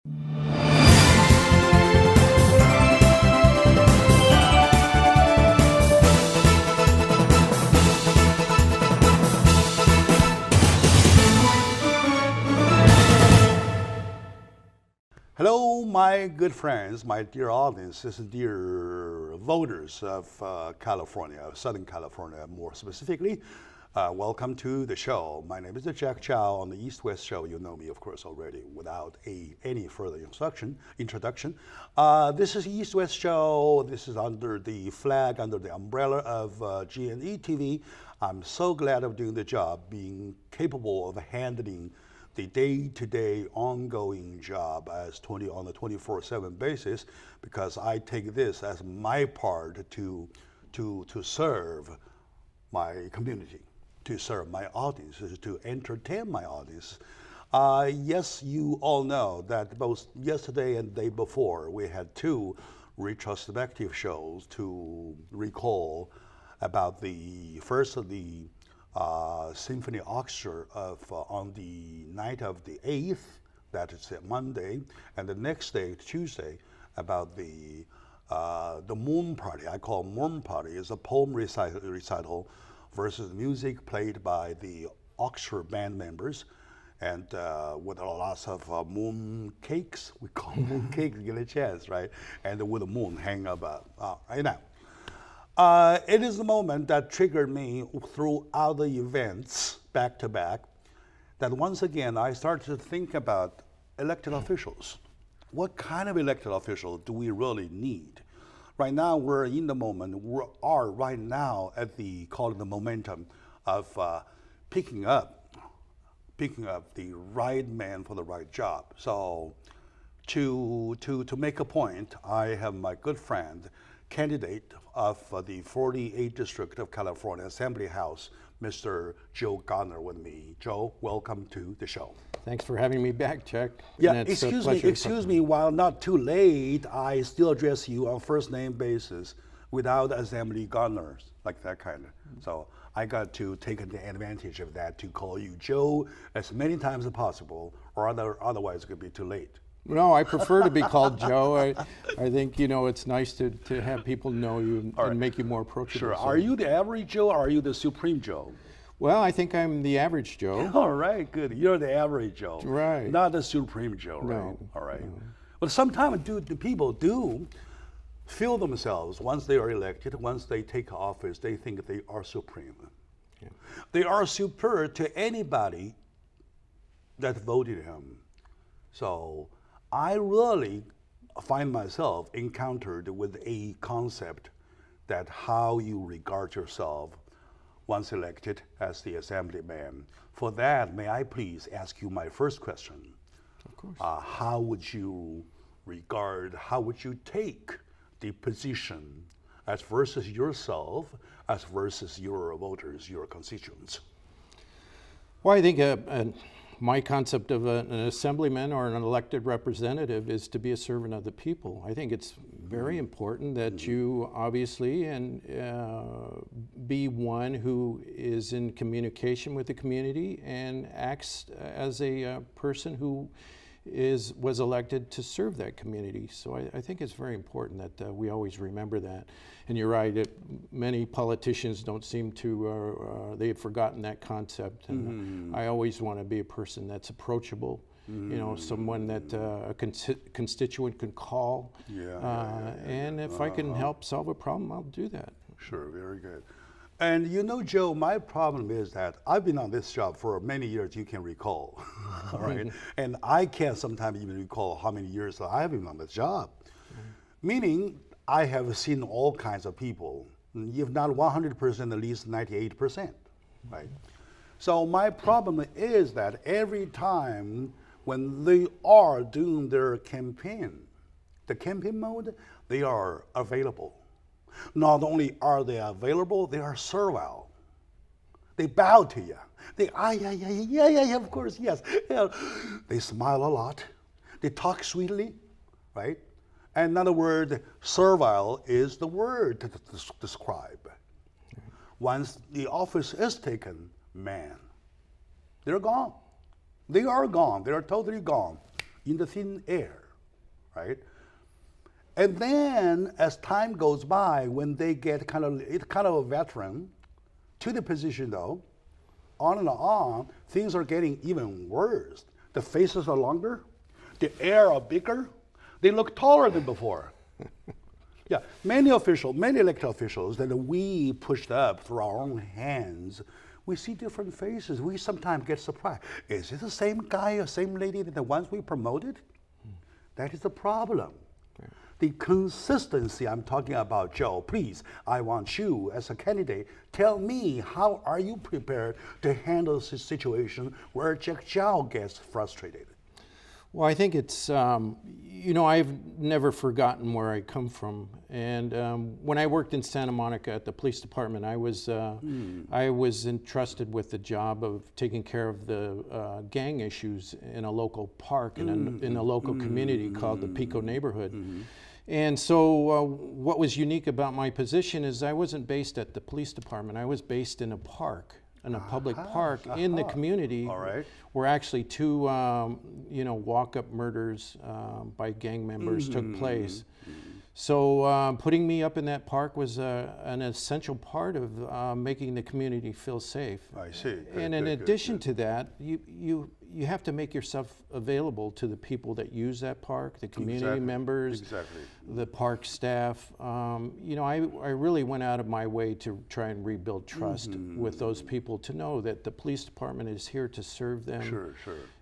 Hello, my good friends, my dear audiences, dear voters of California, Southern California more specifically. Welcome to the show. My name is Jack Chow on the East West Show. You know me, of course, already without any further introduction. This is East West Show. This is under the flag, under the umbrella of G&E TV. I'm so glad of doing the job, being capable of handling the day-to-day ongoing job as on the 24/7 basis, because I take this as my part to serve my community, to serve my audiences, to entertain my audience. Yes, you all know that both yesterday and the day before we had two retrospective shows to recall about the first of the symphony orchestra on the night of the 8th, that is Monday, and the next day, Tuesday, about the Moon Party. I call Moon Party is a poem recital versus music played by the orchestra band members, and with lots of moon cakes. We call moon cakes, get a chance, right? And with the moon hanging about. Right now. It is the moment that triggered me throughout the events, back to back, that once again I started to think about elected officials. What kind of elected official do we really need? Right now, we're in the moment, we are right now at the, call it the momentum of picking up the right man for the right job. So to make a point, I have my good friend, candidate of the 48th District of California Assembly House, Mr. Joe Garner, with me. Joe, welcome to the show. Thanks for having me back, Chuck. Yeah, excuse me, while not too late, I still address you on first name basis without Assembly Garner, like that kind of. So I got to take advantage of that to call you Joe as many times as possible, or otherwise it could be too late. No, I prefer to be called Joe. I think, it's nice to have people know you and make you more approachable. Sure. So. Are you the average Joe or are you the supreme Joe? Well, I think I'm the average Joe. All right, good. You're the average Joe. Right. Not the supreme Joe, right? No. All right. No. But sometimes people do feel themselves, once they are elected, once they take office, they think they are supreme. Yeah. They are superior to anybody that voted him. So I really find myself encountered with a concept that how you regard yourself once elected as the assemblyman. For that, may I please ask you my first question? Of course. How would you take the position as versus yourself, as versus your voters, your constituents? Well, I think my concept of an assemblyman or an elected representative is to be a servant of the people. I think it's very important that you obviously be one who is in communication with the community and acts as a person who was elected to serve that community. So I think it's very important that we always remember that. And you're right, many politicians don't seem to, they've forgotten that concept. And I always want to be a person that's approachable, someone that a constituent can call. And if I can help solve a problem, I'll do that. Sure, very good. And Joe, my problem is that I've been on this job for many years, you can recall, all right? And I can't sometimes even recall how many years I have been on this job. Meaning, I have seen all kinds of people, if not 100%, at least 98%, right? So my problem is that every time when they are doing their campaign, the campaign mode, they are available. Not only are they available, they are servile. They bow to you. They, yeah, of course, yes. Yeah. They smile a lot. They talk sweetly, right? And in other words, servile is the word to describe. Once the office is taken, man, they're gone. They are gone. They are totally gone. in the thin air, right? And then as time goes by, when they get kind of a veteran to the position though, on and on, things are getting even worse. The faces are longer, the ear are bigger, they look taller than before. Yeah, many elected officials that we pushed up through our own hands, we see different faces. We sometimes get surprised. Is it the same guy or same lady that the ones we promoted? That is the problem. The consistency I'm talking about, Joe, please, I want you as a candidate, tell me how are you prepared to handle this situation where Jack Zhao gets frustrated? Well, I think it's, I've never forgotten where I come from. And when I worked in Santa Monica at the police department, I was entrusted with the job of taking care of the gang issues in a local park in a local community called the Pico neighborhood. And so what was unique about my position is I wasn't based at the police department. I was based in a park. In a public park in the community, where actually two, walk-up murders by gang members took place. So putting me up in that park was an essential part of making the community feel safe. I see. And in addition to that, you have to make yourself available to the people that use that park, the community members, the park staff. I really went out of my way to try and rebuild trust with those people, to know that the police department is here to serve them,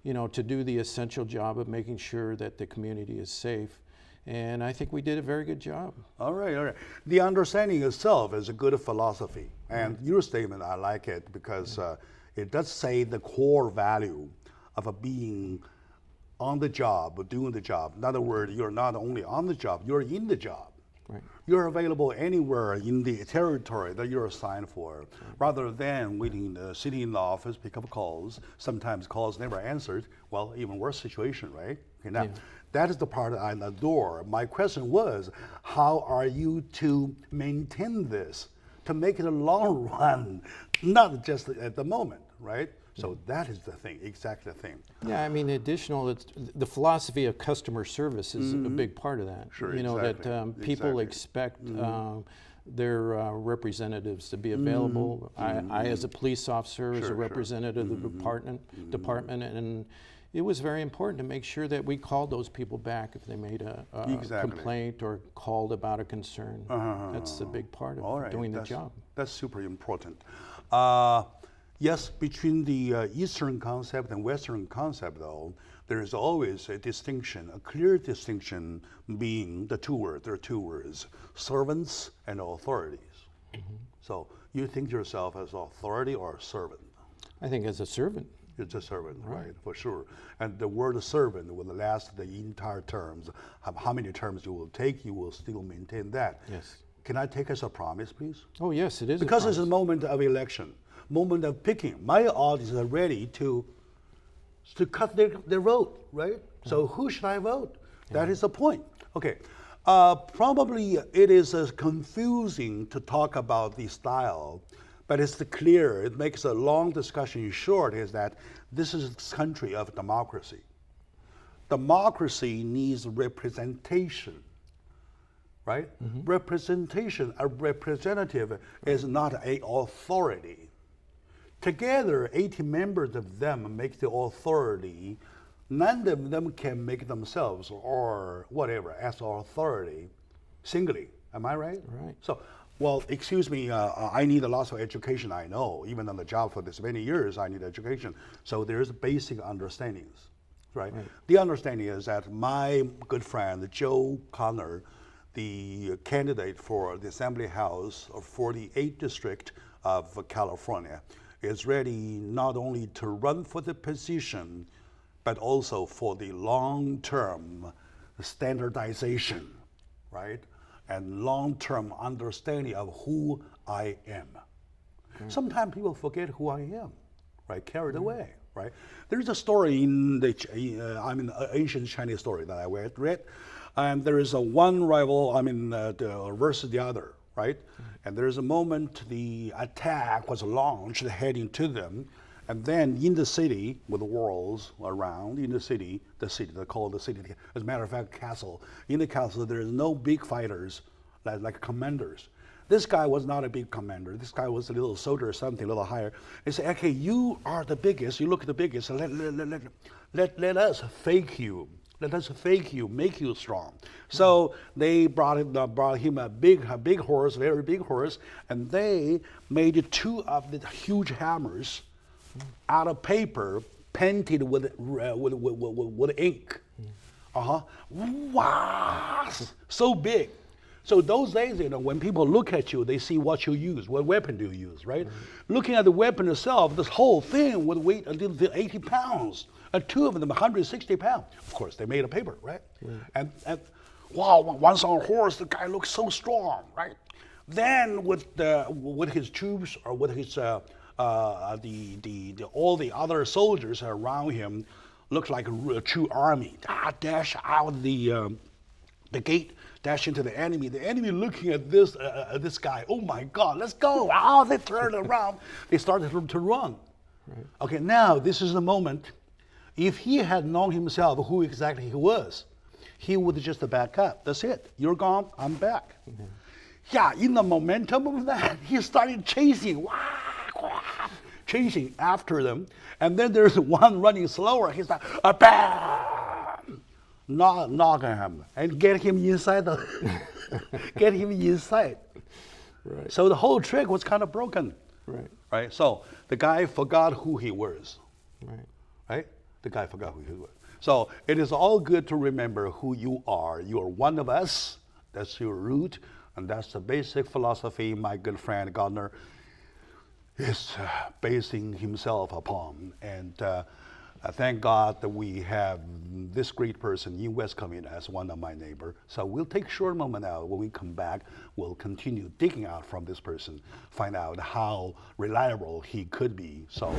to do the essential job of making sure that the community is safe. And I think we did a very good job. All right. The understanding itself is a good philosophy. And your statement, I like it because it does say the core value of being on the job, doing the job. In other words, you're not only on the job, you're in the job. Right. You're available anywhere in the territory that you're assigned for, rather than waiting, sitting in the office, pick up calls. Sometimes calls never answered. Well, even worse situation, right? Okay, now, that is the part I adore. My question was, how are you to maintain this, to make it a long run, not just at the moment, right? So that is the thing, exactly the thing. Yeah, I mean, the philosophy of customer service is a big part of that. Sure, that people expect their representatives to be available. I as a police officer, as a representative of the department, and it was very important to make sure that we called those people back if they made a complaint or called about a concern. That's a big part of doing the job. That's super important. Yes, between the Eastern concept and Western concept, though, there is always a distinction, a clear distinction being the two words. There are two words, servants and authorities. So you think yourself as authority or a servant? I think as a servant. It's a servant, right, for sure. And the word servant will last the entire terms. How many terms you will take, you will still maintain that. Yes. Can I take as a promise, please? Oh, yes, it is. Because it's a moment of election, moment of picking. My audience are ready to cut their vote, right? So who should I vote? That is the point. Okay. Probably it is confusing to talk about the style, but it's clear. It makes a long discussion short. Is that this is a country of democracy. Democracy needs representation, right? Representation. A representative is not an authority. Together, 80 members of them make the authority. None of them can make themselves or whatever as authority singly. Am I right? Right. So, well, excuse me, I need a lot of education, I know. Even on the job for this many years, I need education. So there's basic understandings, right? The understanding is that my good friend, Joe Connor, the candidate for the Assembly House for the 8th District of California, is ready not only to run for the position, but also for the long-term standardization, right? And long-term understanding of who I am. Sometimes people forget who I am, right? Carried away, right? There's a story in the, ancient Chinese story that I read, and there is a one rival, versus the other, right? And there's a moment the attack was launched heading to them, And then in the city, with the walls around, in the city, they call it the city. As a matter of fact, castle. In the castle, there is no big fighters like commanders. This guy was not a big commander. This guy was a little soldier or something, a little higher. They say, okay, you are the biggest. You look at the biggest. So let us fake you. Let us fake you, make you strong. So they brought him a big horse, very big horse, and they made two of the huge hammers out of paper, painted with ink. Wow, so big. So those days, when people look at you, they see what you use, what weapon do you use, right? Looking at the weapon itself, this whole thing would weigh until 80 pounds. And two of them 160 pounds. Of course, they made of paper, right? And wow, once on a horse, the guy looks so strong, right? Then with his troops or with his all the other soldiers around him, looked like a true army. Dash out the gate, dash into the enemy. The enemy looking at this guy. Oh my God, let's go! Oh, they turned around. They started to run. Right. Okay, now this is the moment. If he had known himself who exactly he was, he would just back up. That's it. You're gone. I'm back. Mm-hmm. Yeah, in the momentum of that, he started chasing. Chasing after them, and then there's one running slower. He's like, bam, knock him and get him inside get him inside. Right. So the whole trick was kind of broken. Right. Right. So the guy forgot who he was. Right. Right. The guy forgot who he was. So it is all good to remember who you are. You are one of us. That's your root, and that's the basic philosophy my good friend Gardner is basing himself upon. And thank God that we have this great person in West coming as one of my neighbor. So we'll take a short moment now. When we come back, we'll continue digging out from this person, find out how reliable he could be. So